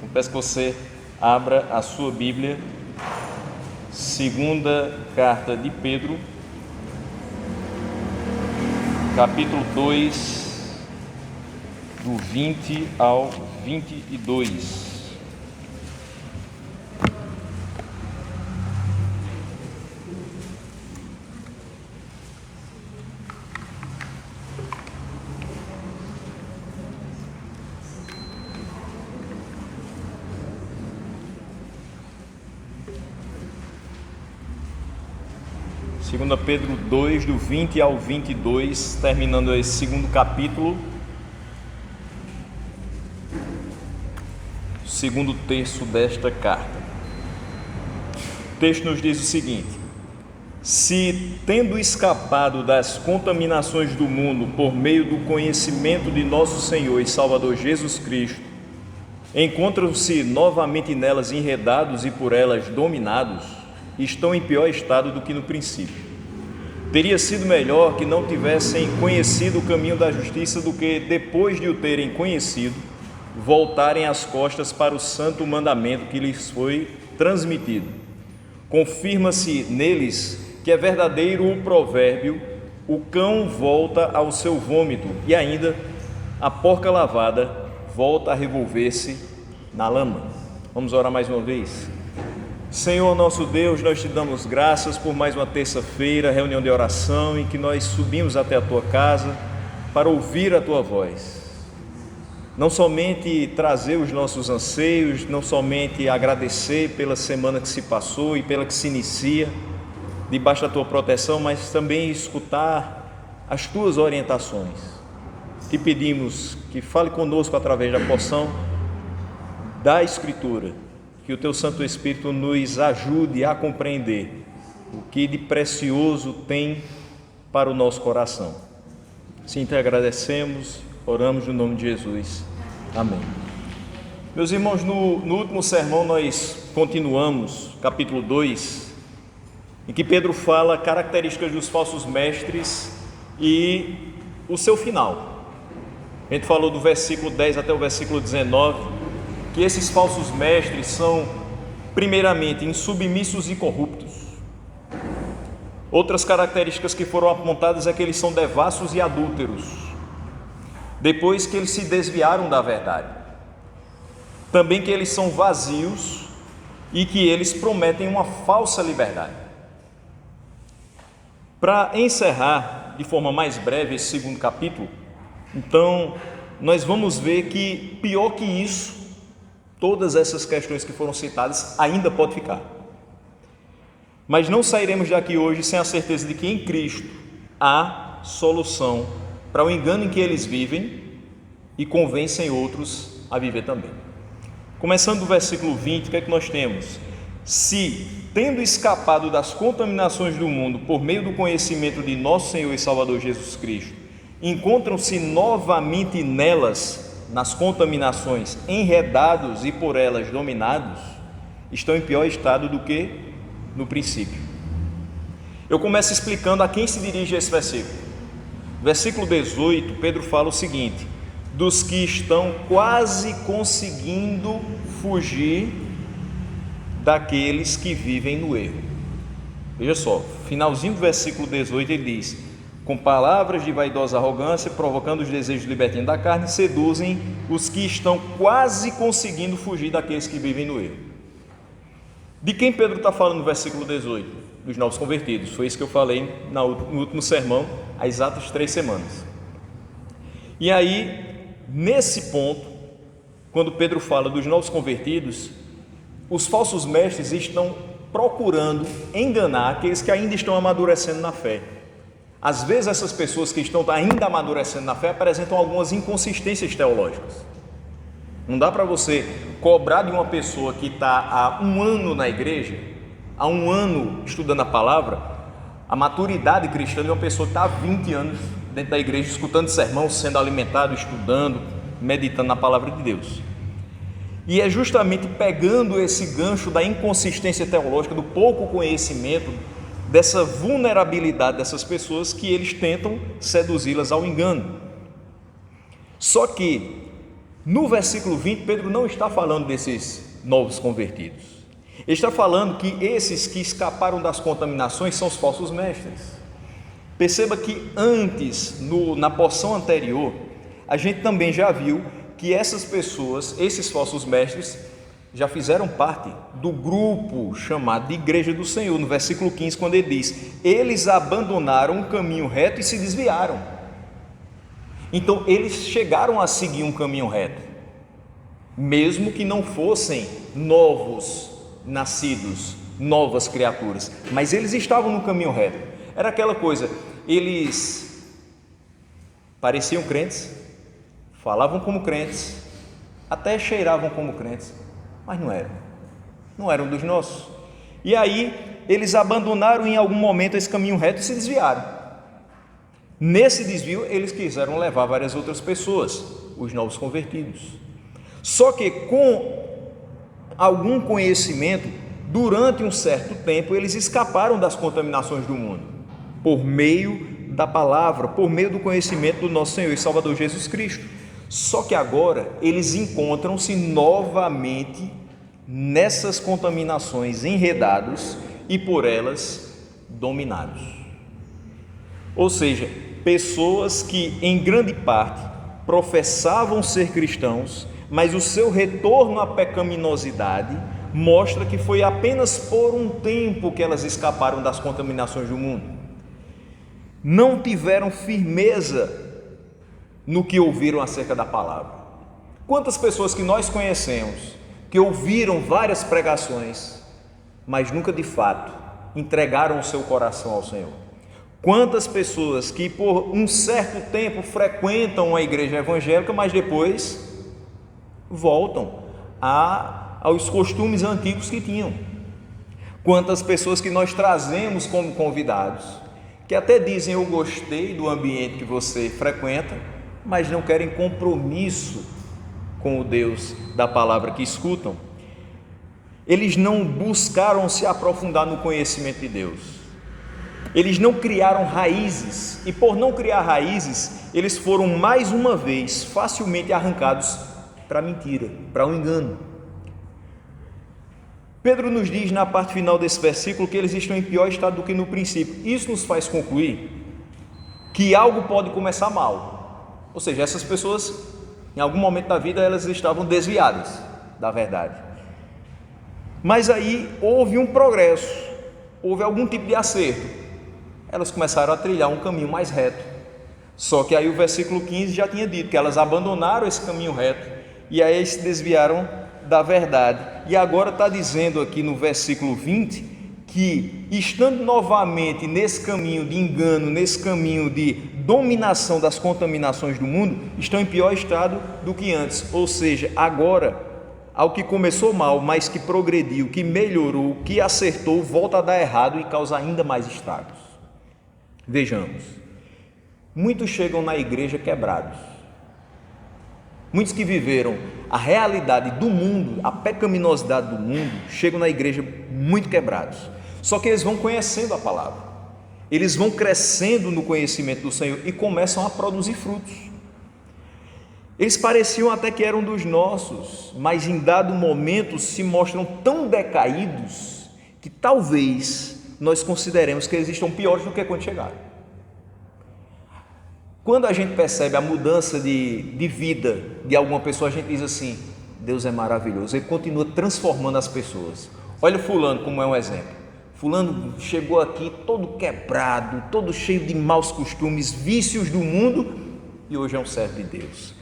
Eu peço que você abra a sua Bíblia, segunda carta de Pedro, capítulo 2, do 20 ao 22. Segunda Pedro 2, do 20 ao 22, terminando esse segundo capítulo, segundo terço desta carta. O texto nos diz o seguinte: se, tendo escapado das contaminações do mundo por meio do conhecimento de nosso Senhor e Salvador Jesus Cristo, encontram-se novamente nelas enredados e por elas dominados, estão em pior estado do que no princípio. Teria sido melhor que não tivessem conhecido o caminho da justiça do que, depois de o terem conhecido, voltarem as costas para o santo mandamento que lhes foi transmitido. Confirma-se neles que é verdadeiro o provérbio: o cão volta ao seu vômito, e ainda a porca lavada volta a revolver-se na lama. Vamos orar mais uma vez. Senhor nosso Deus, nós te damos graças por mais uma terça-feira, reunião de oração, em que nós subimos até a tua casa para ouvir a tua voz. Não somente trazer os nossos anseios, não somente agradecer pela semana que se passou e pela que se inicia, debaixo da tua proteção, mas também escutar as tuas orientações. Te pedimos que fale conosco através da porção da Escritura, que o teu Santo Espírito nos ajude a compreender o que de precioso tem para o nosso coração. Assim te agradecemos, oramos no nome de Jesus. Amém. Meus irmãos, no último sermão nós continuamos, capítulo 2, em que Pedro fala características dos falsos mestres e o seu final. A gente falou do versículo 10 até o versículo 19, que esses falsos mestres são, primeiramente, insubmissos e corruptos. Outras características que foram apontadas é que eles são devassos e adúlteros, depois que eles se desviaram da verdade. Também que eles são vazios e que eles prometem uma falsa liberdade. Para encerrar de forma mais breve esse segundo capítulo, então, nós vamos ver que, pior que isso, todas essas questões que foram citadas ainda pode ficar. Mas não sairemos daqui hoje sem a certeza de que em Cristo há solução para o engano em que eles vivem e convencem outros a viver também. Começando do versículo 20, o que é que nós temos? Se, tendo escapado das contaminações do mundo por meio do conhecimento de nosso Senhor e Salvador Jesus Cristo, encontram-se novamente nelas, nas contaminações, enredados e por elas dominados, estão em pior estado do que no princípio. Eu começo explicando a quem se dirige esse versículo. Versículo 18, Pedro fala o seguinte: dos que estão quase conseguindo fugir daqueles que vivem no erro. Veja só, finalzinho do versículo 18 ele diz: com palavras de vaidosa arrogância, provocando os desejos libertinos da carne, seduzem os que estão quase conseguindo fugir daqueles que vivem no erro. De quem Pedro está falando no versículo 18? Dos novos convertidos. Foi isso que eu falei no último sermão, há exatas 3 semanas. E aí, nesse ponto, quando Pedro fala dos novos convertidos, os falsos mestres estão procurando enganar aqueles que ainda estão amadurecendo na fé. Às vezes essas pessoas que estão ainda amadurecendo na fé apresentam algumas inconsistências teológicas. Não dá para você cobrar de uma pessoa que está há 1 ano na igreja, há 1 ano estudando a palavra, a maturidade cristã de uma pessoa que está há 20 anos dentro da igreja, escutando sermão, sendo alimentado, estudando, meditando na palavra de Deus. E é justamente pegando esse gancho da inconsistência teológica, do pouco conhecimento, dessa vulnerabilidade dessas pessoas, que eles tentam seduzi-las ao engano. Só que No versículo 20, Pedro não está falando desses novos convertidos. Ele está falando que esses que escaparam das contaminações são os falsos mestres. Perceba que antes, na porção anterior, a gente também já viu que essas pessoas, esses falsos mestres, já fizeram parte do grupo chamado de Igreja do Senhor, no versículo 15, quando ele diz: eles abandonaram o caminho reto e se desviaram. Então eles chegaram a seguir um caminho reto, mesmo que não fossem novos nascidos, novas criaturas, mas eles estavam no caminho reto. Era aquela coisa, eles pareciam crentes, falavam como crentes, até cheiravam como crentes, mas não eram dos nossos. E aí eles abandonaram em algum momento esse caminho reto e se desviaram. Nesse desvio eles quiseram levar várias outras pessoas, os novos convertidos. Só que com algum conhecimento, durante um certo tempo, eles escaparam das contaminações do mundo, por meio da palavra, por meio do conhecimento do nosso Senhor e Salvador Jesus Cristo. Só que agora eles encontram-se novamente nessas contaminações, enredados e por elas dominados. Ou seja, pessoas que em grande parte professavam ser cristãos, mas o seu retorno à pecaminosidade mostra que foi apenas por um tempo que elas escaparam das contaminações do mundo. Não tiveram firmeza no que ouviram acerca da palavra. Quantas pessoas que nós conhecemos, que ouviram várias pregações, mas nunca de fato entregaram o seu coração ao Senhor? Quantas pessoas que por um certo tempo frequentam a igreja evangélica, mas depois voltam aos costumes antigos que tinham? Quantas pessoas que nós trazemos como convidados, que até dizem: eu gostei do ambiente que você frequenta, mas não querem compromisso com o Deus da palavra que escutam. Eles não buscaram se aprofundar no conhecimento de Deus, eles não criaram raízes, e por não criar raízes, eles foram mais uma vez facilmente arrancados para a mentira, para o engano. Pedro nos diz na parte final desse versículo que eles estão em pior estado do que no princípio. Isso nos faz concluir que algo pode começar mal, ou seja, essas pessoas em algum momento da vida elas estavam desviadas da verdade, mas aí houve um progresso, houve algum tipo de acerto, elas começaram a trilhar um caminho mais reto. Só que aí o versículo 15 já tinha dito que elas abandonaram esse caminho reto e aí se desviaram da verdade. E agora está dizendo aqui no versículo 20 que, estando novamente nesse caminho de engano, nesse caminho de dominação das contaminações do mundo, estão em pior estado do que antes. Ou seja, agora, ao que começou mal, mas que progrediu, que melhorou, que acertou, volta a dar errado e causa ainda mais estragos. Vejamos, muitos chegam na igreja quebrados. Muitos que viveram a realidade do mundo, a pecaminosidade do mundo, chegam na igreja muito quebrados. Só que eles vão conhecendo a palavra, eles vão crescendo no conhecimento do Senhor e começam a produzir frutos. Eles pareciam até que eram dos nossos, mas em dado momento se mostram tão decaídos que talvez nós consideremos que eles estão piores do que quando chegaram. Quando a gente percebe a mudança de vida de alguma pessoa, a gente diz assim: Deus é maravilhoso, Ele continua transformando as pessoas. Olha fulano como é um exemplo. Fulano chegou aqui todo quebrado, todo cheio de maus costumes, vícios do mundo, e hoje é um servo de Deus.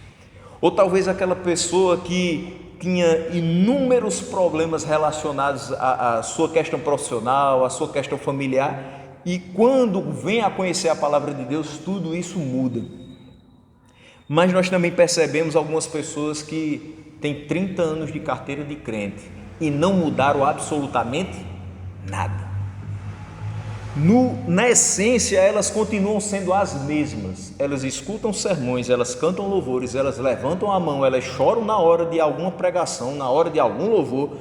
Ou talvez aquela pessoa que tinha inúmeros problemas relacionados à sua questão profissional, à sua questão familiar, e quando vem a conhecer a palavra de Deus, tudo isso muda. Mas nós também percebemos algumas pessoas que têm 30 anos de carteira de crente e não mudaram absolutamente nada. Na essência, elas continuam sendo as mesmas. Elas escutam sermões, elas cantam louvores, elas levantam a mão, elas choram na hora de alguma pregação, na hora de algum louvor.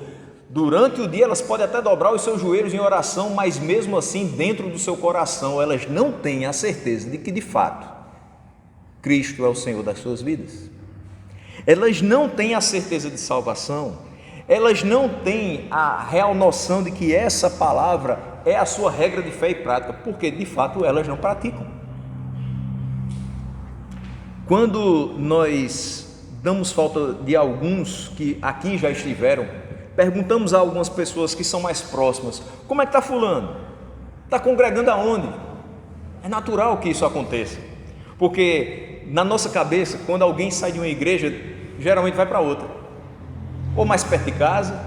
Durante o dia elas podem até dobrar os seus joelhos em oração, mas mesmo assim dentro do seu coração elas não têm a certeza de que de fato Cristo é o Senhor das suas vidas. elas não têm a certeza de salvação, elas não têm a real noção de que essa palavra é a sua regra de fé e prática, porque de fato elas não praticam. Quando nós damos falta de alguns que aqui já estiveram, perguntamos a algumas pessoas que são mais próximas: como é que está fulano? Está congregando aonde? É natural que isso aconteça, porque na nossa cabeça, quando alguém sai de uma igreja, geralmente vai para outra, ou mais perto de casa,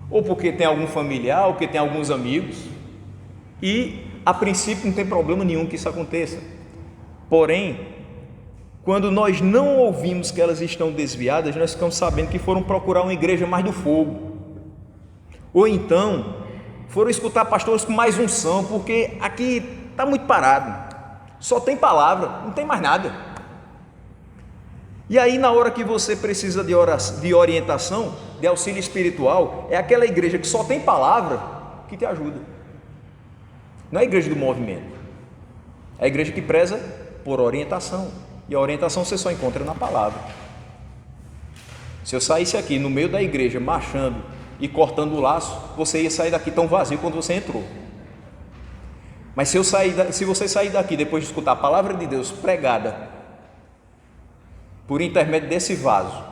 ou porque tem algum familiar, ou porque tem alguns amigos, e a princípio não tem problema nenhum que isso aconteça. Porém, quando nós não ouvimos que elas estão desviadas, nós ficamos sabendo que foram procurar uma igreja mais do fogo, ou então foram escutar pastores com mais unção, porque aqui está muito parado, só tem palavra, não tem mais nada. E aí, na hora que você precisa de orientação, de auxílio espiritual, é aquela igreja que só tem palavra que te ajuda. Não é a igreja do movimento, é a igreja que preza por orientação, e a orientação você só encontra na palavra. Se eu saísse aqui no meio da igreja marchando e cortando o laço, você ia sair daqui tão vazio quando você entrou. Mas se você sair daqui depois de escutar a palavra de Deus pregada por intermédio desse vaso,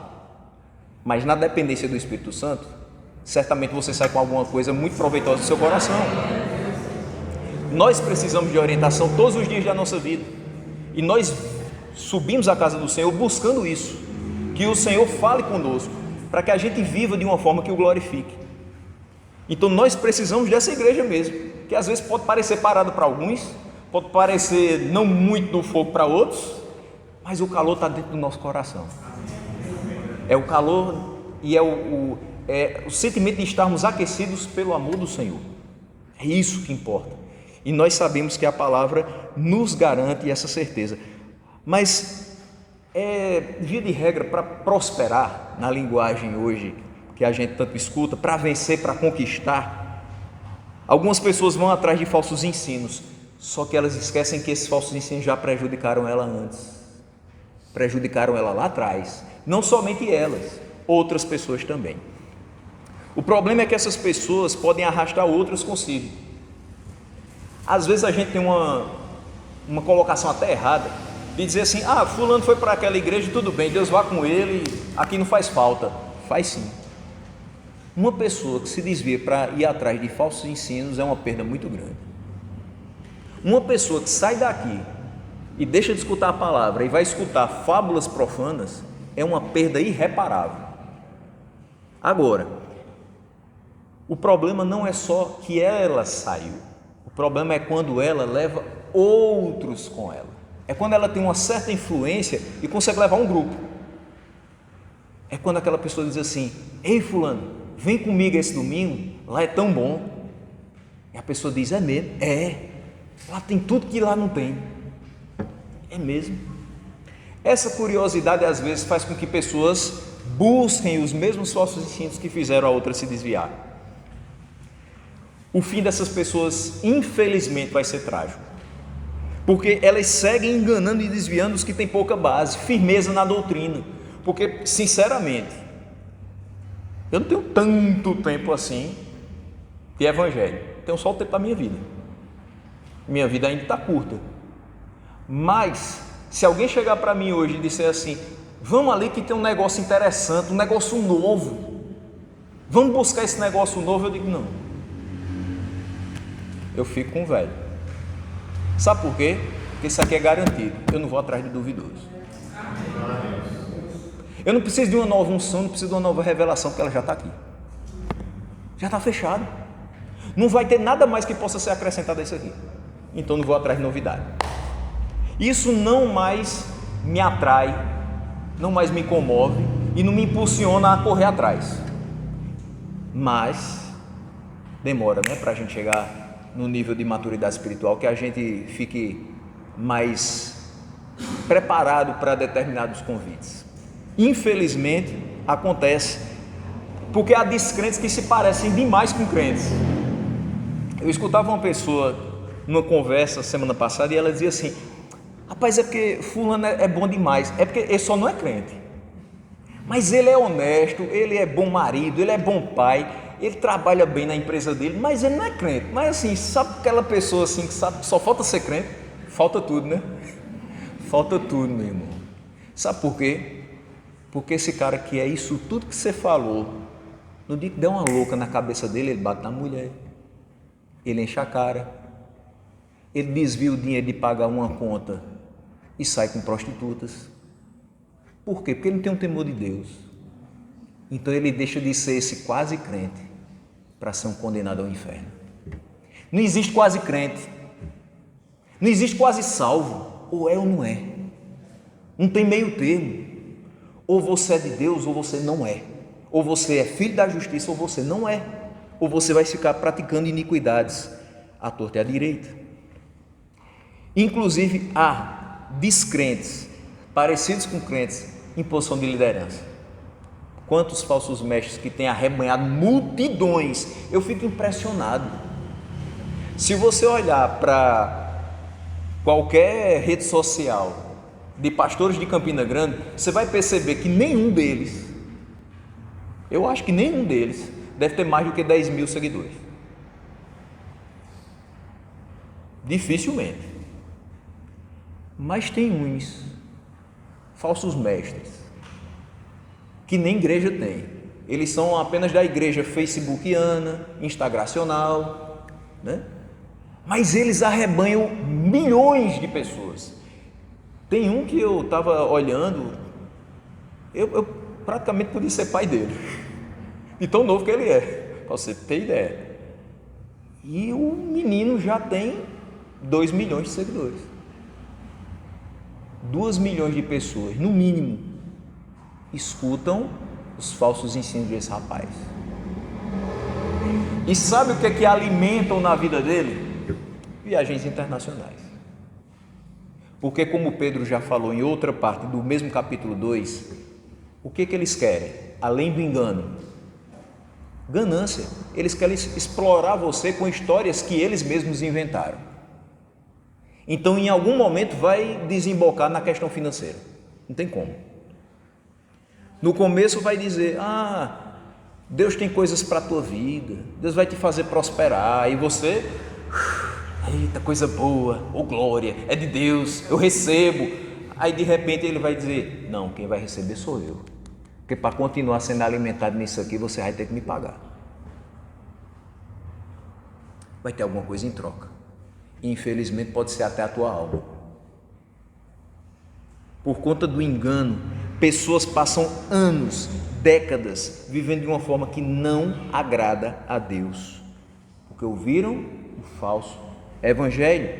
mas na dependência do Espírito Santo, certamente você sai com alguma coisa muito proveitosa do seu coração. Nós precisamos de orientação todos os dias da nossa vida, e nós subimos à casa do Senhor buscando isso, que o Senhor fale conosco, para que a gente viva de uma forma que o glorifique. Então nós precisamos dessa igreja mesmo, que às vezes pode parecer parada para alguns, pode parecer não muito do fogo para outros, mas o calor está dentro do nosso coração. É o calor e é o sentimento de estarmos aquecidos pelo amor do Senhor. É isso que importa. E nós sabemos que a palavra nos garante essa certeza. Mas, via de regra, para prosperar, na linguagem hoje que a gente tanto escuta, para vencer, para conquistar, algumas pessoas vão atrás de falsos ensinos, só que elas esquecem que esses falsos ensinos já prejudicaram ela antes. Prejudicaram ela lá atrás, não somente elas, outras pessoas também. O problema é que essas pessoas podem arrastar outras consigo. Às vezes a gente tem uma colocação até errada, de dizer assim: fulano foi para aquela igreja, tudo bem, Deus vá com ele, aqui não faz falta. Faz sim. Uma pessoa que se desvia para ir atrás de falsos ensinos é uma perda muito grande. Uma pessoa que sai daqui e deixa de escutar a palavra e vai escutar fábulas profanas é uma perda irreparável. Agora, o problema não é só que ela saiu, o problema é quando ela leva outros com ela, é quando ela tem uma certa influência e consegue levar um grupo. É quando aquela pessoa diz assim: ei fulano, vem comigo esse domingo, lá é tão bom. E a pessoa diz: é mesmo? Lá tem tudo que lá não tem. É mesmo? Essa curiosidade às vezes faz com que pessoas busquem os mesmos falsos ensinos que fizeram a outra se desviar. O fim dessas pessoas, infelizmente, vai ser trágico, porque elas seguem enganando e desviando os que têm pouca base, firmeza na doutrina. Porque, sinceramente, eu não tenho tanto tempo assim de evangelho, tenho só o tempo da minha vida. Minha vida ainda está curta. Mas, se alguém chegar para mim hoje e disser assim: vamos ali que tem um negócio interessante, um negócio novo, vamos buscar esse negócio novo, eu digo: não. Eu fico com o velho. Sabe por quê? Porque isso aqui é garantido, eu não vou atrás de duvidoso. Eu não preciso de uma nova unção, não preciso de uma nova revelação, porque ela já está aqui, já está fechado. Não vai ter nada mais que possa ser acrescentado a isso aqui, então não vou atrás de novidade. Isso não mais me atrai, não mais me comove e não me impulsiona a correr atrás. Mas demora, para a gente chegar no nível de maturidade espiritual, que a gente fique mais preparado para determinados convites. Infelizmente acontece, porque há descrentes que se parecem demais com crentes. Eu escutava uma pessoa numa conversa semana passada e ela dizia assim: rapaz, é porque fulano é bom demais, é porque ele só não é crente. Mas ele é honesto, ele é bom marido, ele é bom pai, ele trabalha bem na empresa dele, mas ele não é crente. Mas assim, sabe aquela pessoa assim que sabe que só falta ser crente? Falta tudo, né? Falta tudo, meu irmão. Sabe por quê? Porque esse cara que é isso tudo que você falou, no dia que der uma louca na cabeça dele, ele bate na mulher, ele enche a cara, ele desvia o dinheiro de pagar uma conta e sai com prostitutas. Por quê? Porque ele não tem um temor de Deus. Então ele deixa de ser esse quase crente para ser um condenado ao inferno. Não existe quase crente, não existe quase salvo, ou é ou não é. Não tem meio termo. Ou você é de Deus ou você não é. Ou você é filho da justiça ou você não é. Ou você vai ficar praticando iniquidades à torta e à direita. Inclusive há descrentes parecidos com crentes em posição de liderança. Quantos falsos mestres que têm arrebanhado multidões, eu fico impressionado. Se você olhar para qualquer rede social de pastores de Campina Grande, você vai perceber que nenhum deles, eu acho que nenhum deles deve ter mais do que 10 mil seguidores. Dificilmente. Mas tem uns falsos mestres que nem igreja tem. Eles são apenas da igreja facebookiana, instagracional, né? Mas eles arrebanham milhões de pessoas. Tem um que eu estava olhando, eu praticamente podia ser pai dele, de tão novo que ele é, para você ter ideia. E o menino já tem 2 milhões de seguidores. 2 milhões de pessoas, no mínimo, escutam os falsos ensinos desse rapaz. E sabe o que é que alimentam na vida dele? Viagens internacionais. Porque, como Pedro já falou em outra parte do mesmo capítulo 2, o que eles querem? Além do engano, ganância. Eles querem explorar você com histórias que eles mesmos inventaram. Então, em algum momento, vai desembocar na questão financeira. Não tem como. No começo vai dizer, Deus tem coisas para a tua vida, Deus vai te fazer prosperar, e você, eita, coisa boa, glória, é de Deus, eu recebo. Aí de repente ele vai dizer, não, quem vai receber sou eu, porque para continuar sendo alimentado nisso aqui, você vai ter que me pagar. Vai ter alguma coisa em troca, e infelizmente pode ser até a tua alma. Por conta do engano, pessoas passam anos, décadas, vivendo de uma forma que não agrada a Deus, porque ouviram o falso evangelho.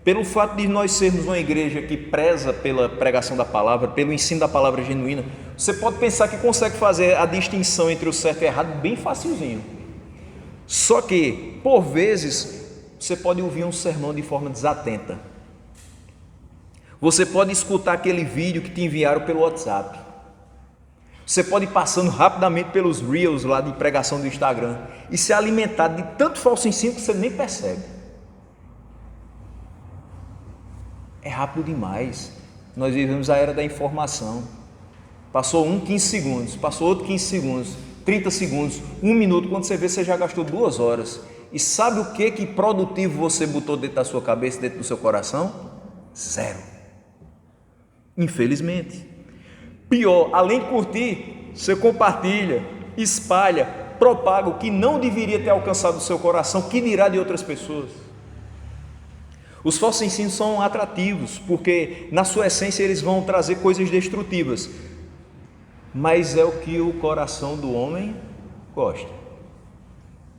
Pelo fato de nós sermos uma igreja que preza pela pregação da palavra, pelo ensino da palavra genuína, você pode pensar que consegue fazer a distinção entre o certo e o errado bem facilzinho. Só que, por vezes, você pode ouvir um sermão de forma desatenta. Você pode escutar aquele vídeo que te enviaram pelo WhatsApp. Você pode ir passando rapidamente pelos Reels lá de pregação do Instagram e se alimentar de tanto falso ensino que você nem percebe. É rápido demais. Nós vivemos a era da informação. Passou 15 segundos, passou outro 15 segundos, 30 segundos, 1 minuto, quando você vê, você já gastou 2 horas. E sabe o que produtivo você botou dentro da sua cabeça, dentro do seu coração? 0. Infelizmente. Pior, além de curtir, você compartilha, espalha, propaga o que não deveria ter alcançado o seu coração, que dirá de outras pessoas. Os falsos ensinos são atrativos, porque na sua essência eles vão trazer coisas destrutivas, mas é o que o coração do homem gosta,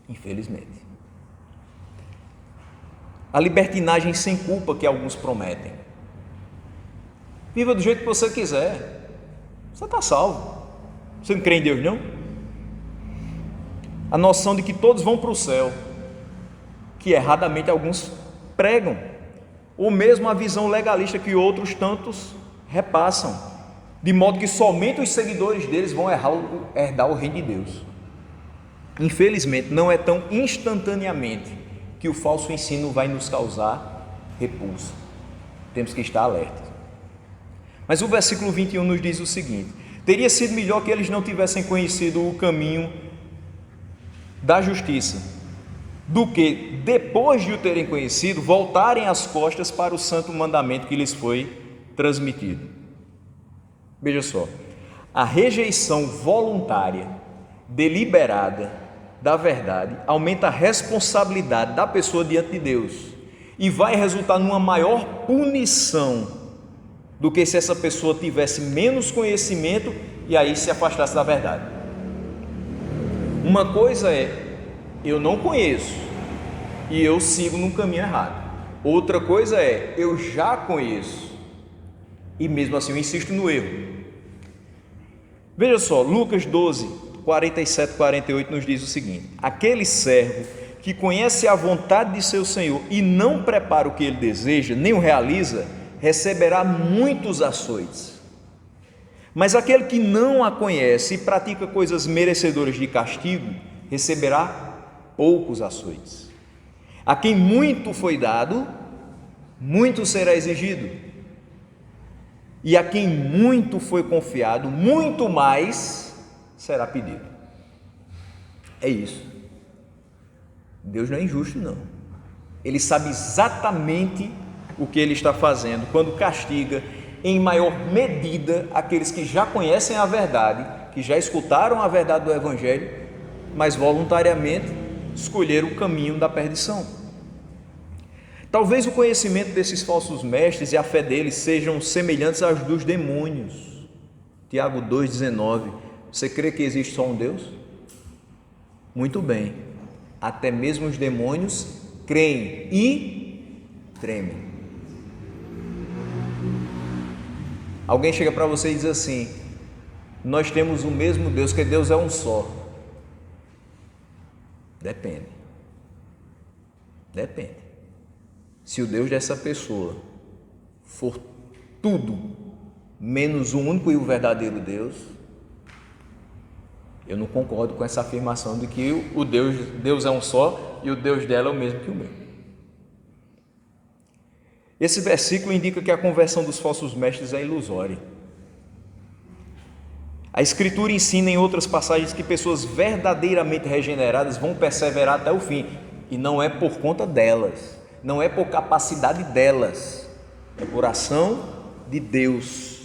infelizmente. A libertinagem sem culpa que alguns prometem. Viva do jeito que você quiser, você está salvo. Você não crê em Deus, não? A noção de que todos vão para o céu, que erradamente alguns pregam, ou mesmo a visão legalista que outros tantos repassam, de modo que somente os seguidores deles vão herdar o reino de Deus. Infelizmente, não é tão instantaneamente que o falso ensino vai nos causar repulsa. Temos que estar alertas. Mas o versículo 21 nos diz o seguinte: Teria sido melhor que eles não tivessem conhecido o caminho da justiça, do que, depois de o terem conhecido, voltarem as costas para o santo mandamento que lhes foi transmitido. Veja só, a rejeição voluntária, deliberada da verdade, aumenta a responsabilidade da pessoa diante de Deus e vai resultar numa maior punição do que se essa pessoa tivesse menos conhecimento e aí se afastasse da verdade. Uma coisa é, eu não conheço e eu sigo num caminho errado. Outra coisa é, eu já conheço e mesmo assim eu insisto no erro. Veja só, Lucas 12, 47, 48 nos diz o seguinte: aquele servo que conhece a vontade de seu senhor e não prepara o que ele deseja, nem o realiza, receberá muitos açoites. Mas aquele que não a conhece e pratica coisas merecedoras de castigo, receberá poucos açoites. A quem muito foi dado, muito será exigido. E a quem muito foi confiado, muito mais será pedido. É isso. Deus não é injusto, não. Ele sabe exatamente o que ele está fazendo quando castiga em maior medida aqueles que já conhecem a verdade, que já escutaram a verdade do Evangelho, mas voluntariamente escolheram o caminho da perdição. Talvez o conhecimento desses falsos mestres e a fé deles sejam semelhantes aos dos demônios. Tiago 2,19. Você crê que existe só um Deus? Muito bem. Até mesmo os demônios creem e tremem. Alguém chega para você e diz assim: nós temos o mesmo Deus, que Deus é um só. Depende. Se o Deus dessa pessoa for tudo menos o único e o verdadeiro Deus, eu não concordo com essa afirmação de que o Deus é um só e o Deus dela é o mesmo que o meu. Esse versículo indica que a conversão dos falsos mestres é ilusória. A Escritura ensina em outras passagens que pessoas verdadeiramente regeneradas vão perseverar até o fim, e não é por conta delas, não é por capacidade delas, é por ação de Deus.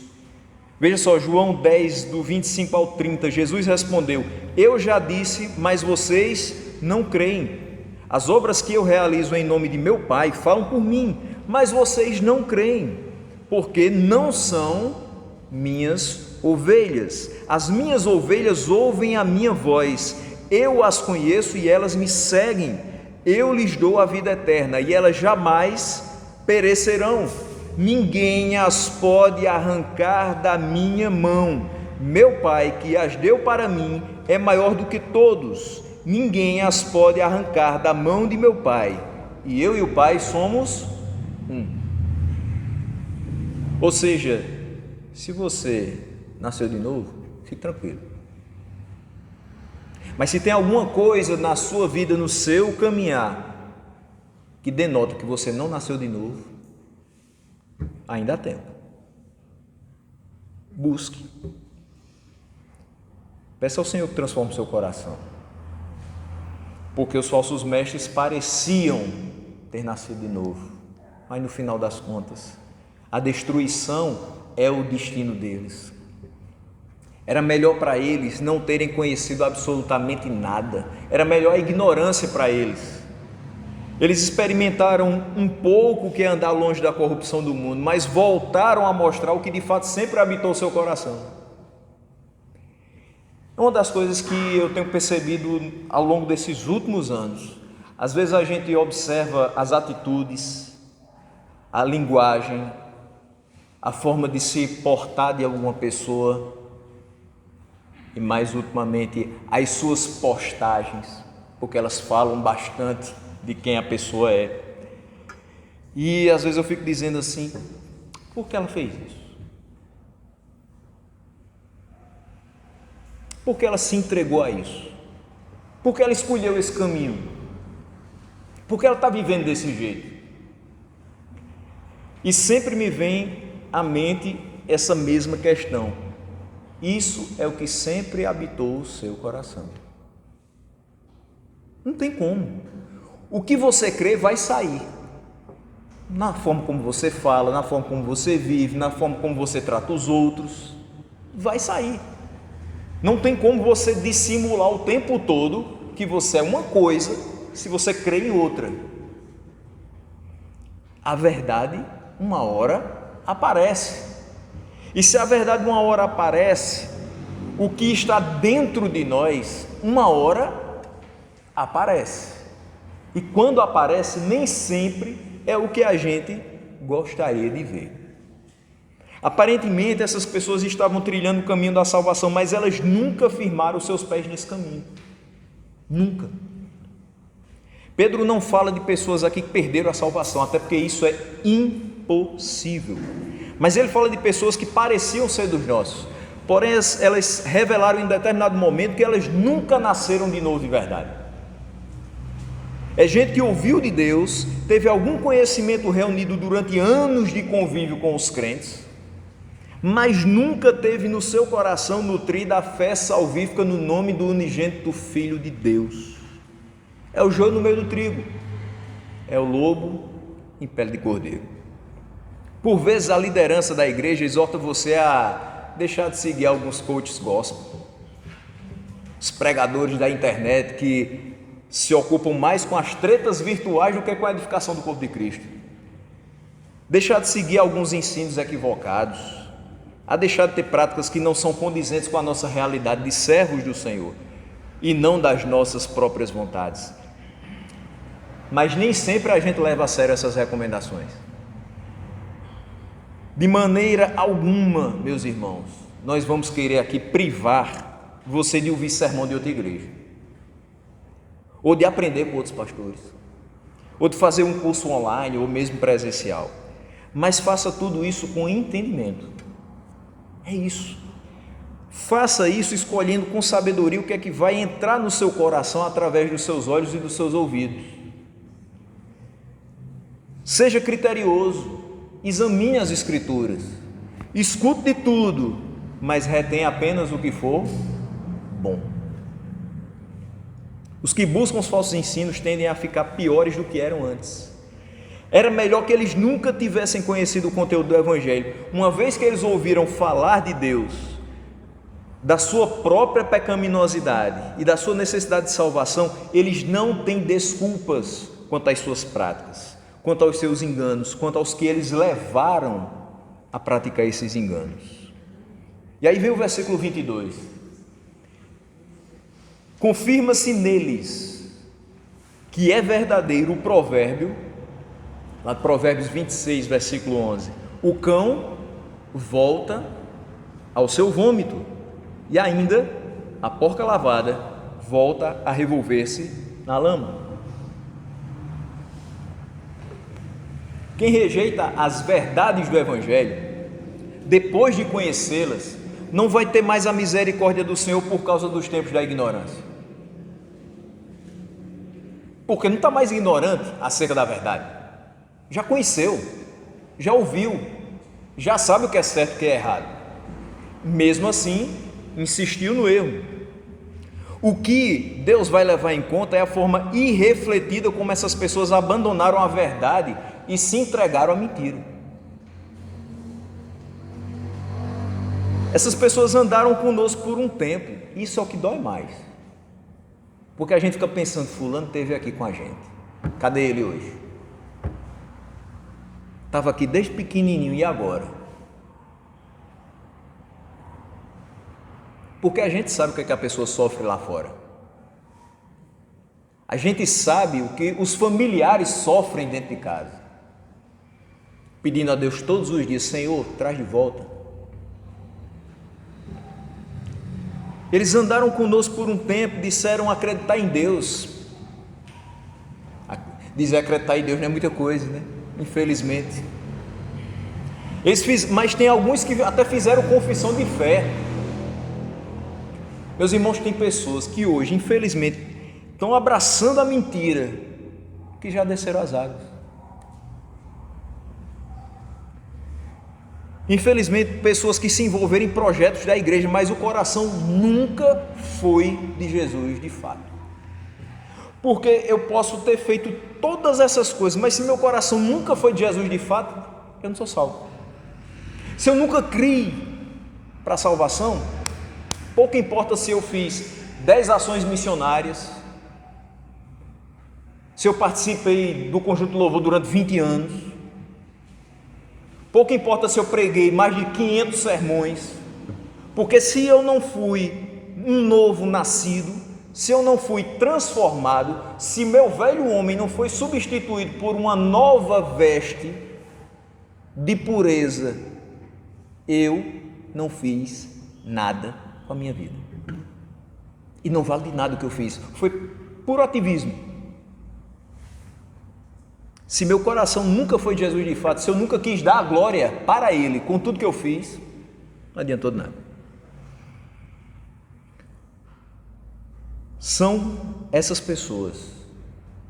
Veja só, João 10, do 25 ao 30, Jesus respondeu: eu já disse, mas vocês não creem. As obras que eu realizo em nome de meu Pai falam por mim, mas vocês não creem, porque não são minhas ovelhas. As minhas ovelhas ouvem a minha voz, eu as conheço e elas me seguem. Eu lhes dou a vida eterna e elas jamais perecerão. Ninguém as pode arrancar da minha mão. Meu Pai, que as deu para mim, é maior do que todos. Ninguém as pode arrancar da mão de meu Pai. E eu e o Pai somos um. Ou seja, se você nasceu de novo, fique tranquilo. Mas se tem alguma coisa na sua vida, no seu caminhar, que denota que você não nasceu de novo, ainda há tempo. Busque. Peça ao Senhor que transforme o seu coração. Porque os falsos mestres pareciam ter nascido de novo, mas no final das contas, a destruição é o destino deles. Era melhor para eles não terem conhecido absolutamente nada. Era melhor a ignorância para eles. Eles experimentaram um pouco o que é andar longe da corrupção do mundo, mas voltaram a mostrar o que de fato sempre habitou seu coração. Uma das coisas que eu tenho percebido ao longo desses últimos anos, às vezes a gente observa as atitudes, a linguagem, a forma de se portar de alguma pessoa, e mais ultimamente as suas postagens, porque elas falam bastante de quem a pessoa é. E às vezes eu fico dizendo assim: por que ela fez isso? Por que ela se entregou a isso? Por que ela escolheu esse caminho? Por que ela está vivendo desse jeito? E sempre me vem à mente essa mesma questão: Isso é o que sempre habitou o seu coração. Não tem como. O que você crê vai sair. Na forma como você fala, na forma como você vive, na forma como você trata os outros, vai sair. Não tem como você dissimular o tempo todo que você é uma coisa se você crê em outra. A verdade, uma hora, aparece. E se a verdade uma hora aparece, o que está dentro de nós, uma hora, aparece. E quando aparece, nem sempre é o que a gente gostaria de ver. Aparentemente, essas pessoas estavam trilhando o caminho da salvação, mas elas nunca firmaram os seus pés nesse caminho. Nunca. Pedro não fala de pessoas aqui que perderam a salvação, até porque isso é impossível. Mas ele fala de pessoas que pareciam ser dos nossos, porém elas revelaram em determinado momento que elas nunca nasceram de novo de verdade. É gente que ouviu de Deus, teve algum conhecimento reunido durante anos de convívio com os crentes, mas nunca teve no seu coração nutrida a fé salvífica no nome do unigênito Filho de Deus. É o joio no meio do trigo, é o lobo em pele de cordeiro. Por vezes a liderança da igreja exorta você a deixar de seguir alguns coaches gospel, os pregadores da internet que se ocupam mais com as tretas virtuais do que com a edificação do corpo de Cristo. Deixar de seguir alguns ensinos equivocados, a deixar de ter práticas que não são condizentes com a nossa realidade de servos do Senhor e não das nossas próprias vontades. Mas nem sempre a gente leva a sério essas recomendações. De maneira alguma, meus irmãos, nós vamos querer aqui privar você de ouvir sermão de outra igreja, ou de aprender com outros pastores, ou de fazer um curso online, ou mesmo presencial. Mas faça tudo isso com entendimento. É isso. Faça isso escolhendo com sabedoria o que é que vai entrar no seu coração através dos seus olhos e dos seus ouvidos. Seja criterioso. Examine as Escrituras, escute de tudo, mas retenha apenas o que for bom. Os que buscam os falsos ensinos tendem a ficar piores do que eram antes. Era melhor que eles nunca tivessem conhecido o conteúdo do Evangelho. Uma vez que eles ouviram falar de Deus, da sua própria pecaminosidade e da sua necessidade de salvação, eles não têm desculpas quanto às suas práticas, quanto aos seus enganos, quanto aos que eles levaram a praticar esses enganos. E aí vem o versículo 22. Confirma-se neles que é verdadeiro o provérbio, lá de Provérbios 26, versículo 11: o cão volta ao seu vômito, e ainda a porca lavada volta a revolver-se na lama. Quem rejeita as verdades do Evangelho, depois de conhecê-las, não vai ter mais a misericórdia do Senhor por causa dos tempos da ignorância. Porque não está mais ignorante acerca da verdade. Já conheceu, já ouviu, já sabe o que é certo e o que é errado. Mesmo assim, insistiu no erro. O que Deus vai levar em conta é a forma irrefletida como essas pessoas abandonaram a verdade e se entregaram à mentira. Essas pessoas andaram conosco por um tempo. Isso é o que dói mais, porque a gente fica pensando: fulano esteve aqui com a gente, cadê ele hoje? Estava aqui desde pequenininho, e agora? Porque a gente sabe o que a pessoa sofre lá fora. A gente sabe o que os familiares sofrem dentro de casa, pedindo a Deus todos os dias: Senhor, traz de volta. Eles andaram conosco por um tempo, disseram acreditar em Deus. Dizer acreditar em Deus não é muita coisa, né? Infelizmente. Mas tem alguns que até fizeram confissão de fé. Meus irmãos, tem pessoas que hoje, infelizmente, estão abraçando a mentira, que já desceram as águas. Infelizmente, pessoas que se envolveram em projetos da igreja, mas o coração nunca foi de Jesus de fato. Porque eu posso ter feito todas essas coisas, mas se meu coração nunca foi de Jesus de fato, eu não sou salvo. Se eu nunca criei para a salvação, pouco importa se eu fiz 10 ações missionárias, se eu participei do Conjunto de Louvor durante 20 anos, pouco importa se eu preguei mais de 500 sermões, porque se eu não fui um novo nascido, se eu não fui transformado, se meu velho homem não foi substituído por uma nova veste de pureza, eu não fiz nada com a minha vida. E não vale de nada o que eu fiz, foi puro ativismo. Se meu coração nunca foi de Jesus de fato, se eu nunca quis dar a glória para Ele com tudo que eu fiz, não adiantou de nada. São essas pessoas,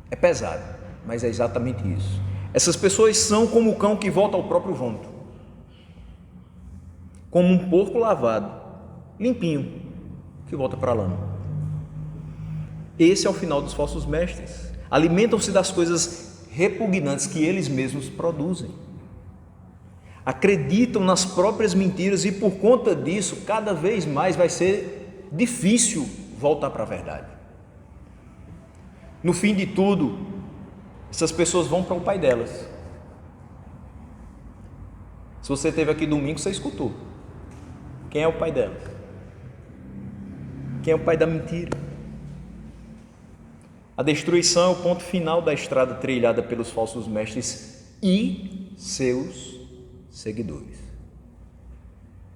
é pesado, mas é exatamente isso. Essas pessoas são como o cão que volta ao próprio vômito, como um porco lavado, limpinho, que volta para a lama. Esse é o final dos falsos mestres. Alimentam-se das coisas repugnantes que eles mesmos produzem, acreditam nas próprias mentiras e por conta disso cada vez mais vai ser difícil voltar para a verdade. No fim de tudo, essas pessoas vão para o pai delas. Se você esteve aqui domingo, você escutou. Quem é o pai delas? Quem é o pai da mentira? A destruição é o ponto final da estrada trilhada pelos falsos mestres e seus seguidores.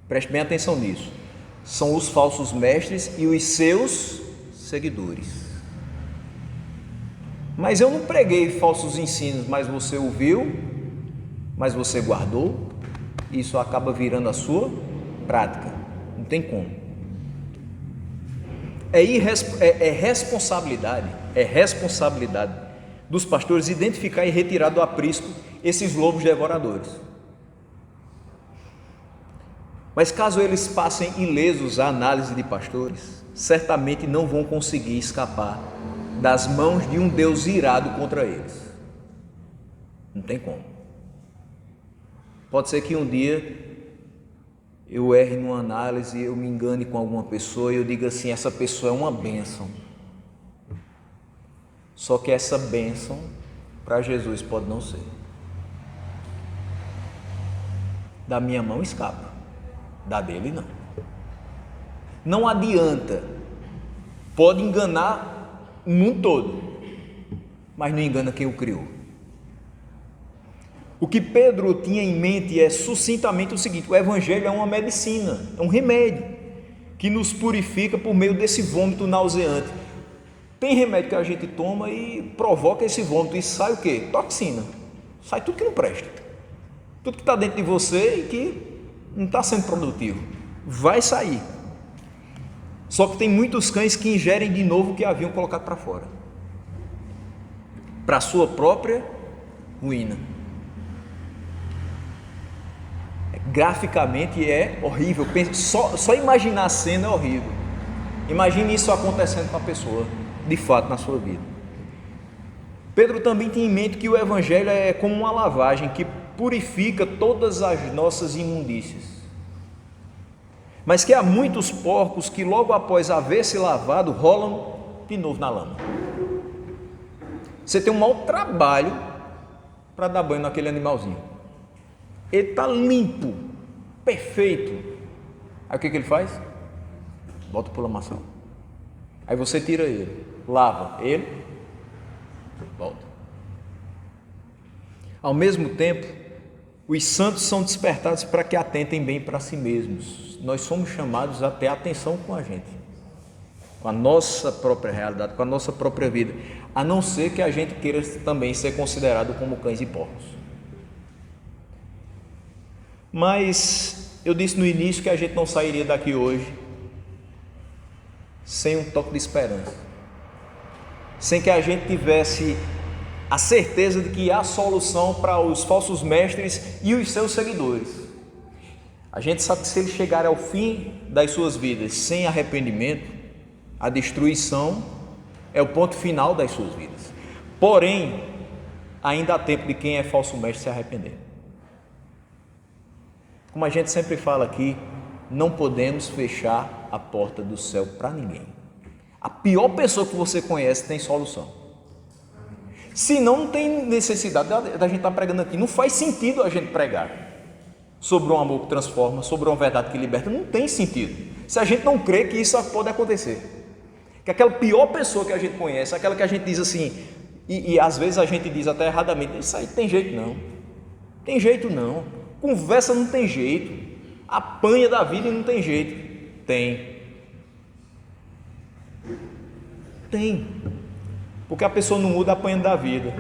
Preste bem atenção nisso. São os falsos mestres e os seus seguidores. Mas eu não preguei falsos ensinos, mas você ouviu, mas você guardou, e isso acaba virando a sua prática. Não tem como. É responsabilidade dos pastores identificar e retirar do aprisco esses lobos devoradores. Mas caso eles passem ilesos à análise de pastores, certamente não vão conseguir escapar das mãos de um Deus irado contra eles. Não tem como. Pode ser que um dia eu erre numa análise, eu me engane com alguma pessoa e eu diga assim, essa pessoa é uma bênção. Só que essa bênção para Jesus pode não ser. Da minha mão escapa, da dele não. Não adianta, pode enganar o mundo todo, mas não engana quem o criou. O que Pedro tinha em mente é sucintamente o seguinte: o Evangelho é uma medicina, é um remédio que nos purifica por meio desse vômito nauseante. Tem remédio que a gente toma e provoca esse vômito e sai o quê? Toxina, sai tudo que não presta, tudo que está dentro de você e que não está sendo produtivo, vai sair. Só que tem muitos cães que ingerem de novo o que haviam colocado para fora, para a sua própria ruína. Graficamente é horrível, só imaginar a cena é horrível. Imagine isso acontecendo com a pessoa, de fato, na sua vida. Pedro também tinha em mente que o Evangelho é como uma lavagem que purifica todas as nossas imundícias, mas que há muitos porcos que logo após haver se lavado rolam de novo na lama. Você tem um mau trabalho para dar banho naquele animalzinho. Ele está limpo, perfeito. Aí o que ele faz? Bota por lamaçal. Aí você tira ele, lava ele, volta. Ao mesmo tempo, os santos são despertados para que atentem bem para si mesmos. Nós somos chamados a ter atenção com a gente, com a nossa própria realidade, com a nossa própria vida, a não ser que a gente queira também ser considerado como cães e porcos. Mas eu disse no início que a gente não sairia daqui hoje sem um toque de esperança, sem que a gente tivesse a certeza de que há solução para os falsos mestres e os seus seguidores, A gente sabe que se eles chegarem ao fim das suas vidas sem arrependimento, a destruição é o ponto final das suas vidas. Porém, ainda há tempo de quem é falso mestre se arrepender. Como a gente sempre fala aqui, não podemos fechar a porta do céu para ninguém. A pior pessoa que você conhece tem solução. Se não tem necessidade da gente estar pregando aqui, não faz sentido a gente pregar sobre um amor que transforma, sobre uma verdade que liberta, não tem sentido. Se a gente não crê que isso pode acontecer. Que aquela pior pessoa que a gente conhece, aquela que a gente diz assim, e às vezes a gente diz até erradamente, isso aí tem jeito não. Tem jeito não. Conversa não tem jeito. Apanha da vida e não tem jeito. Tem. Porque a pessoa não muda apanhando da vida.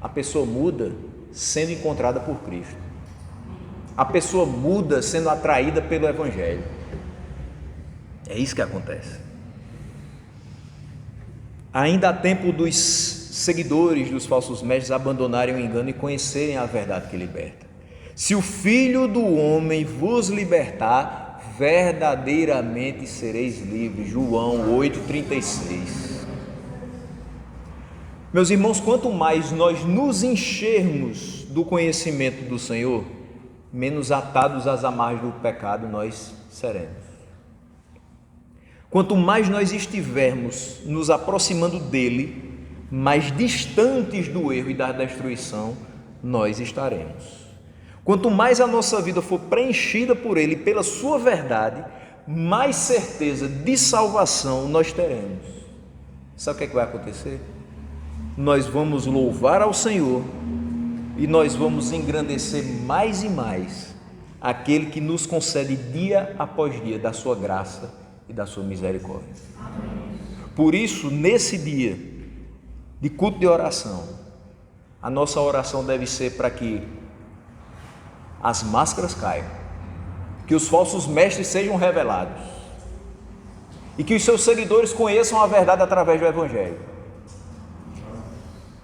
A pessoa muda sendo encontrada por Cristo. A pessoa muda sendo atraída pelo Evangelho. É isso que acontece. Ainda há tempo dos seguidores dos falsos mestres abandonarem o engano e conhecerem a verdade que liberta. Se o Filho do Homem vos libertar, verdadeiramente sereis livres. João 8,36. Meus irmãos, quanto mais nós nos enchermos do conhecimento do Senhor, menos atados às amarras do pecado nós seremos. Quanto mais nós estivermos nos aproximando dele, mais distantes do erro e da destruição nós estaremos. Quanto mais a nossa vida for preenchida por ele, pela sua verdade, mais certeza de salvação nós teremos. Sabe o que é que vai acontecer? Nós vamos louvar ao Senhor e nós vamos engrandecer mais e mais aquele que nos concede dia após dia da sua graça e da sua misericórdia. Por isso, nesse dia de culto de oração, a nossa oração deve ser para que as máscaras caiam, que os falsos mestres sejam revelados e que os seus seguidores conheçam a verdade através do Evangelho.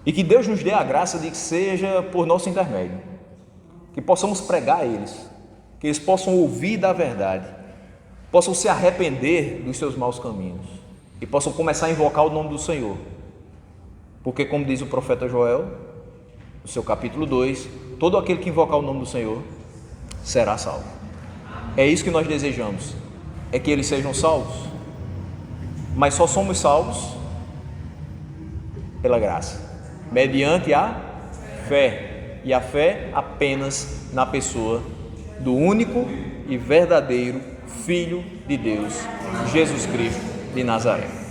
E que Deus nos dê a graça de que seja por nosso intermédio, que possamos pregar a eles, que eles possam ouvir da verdade, possam se arrepender dos seus maus caminhos e possam começar a invocar o nome do Senhor. Porque, como diz o profeta Joel, no seu capítulo 2, todo aquele que invocar o nome do Senhor será salvo. É isso que nós desejamos, é que eles sejam salvos, mas só somos salvos pela graça, mediante a fé, e a fé apenas na pessoa do único e verdadeiro Filho de Deus, Jesus Cristo de Nazaré.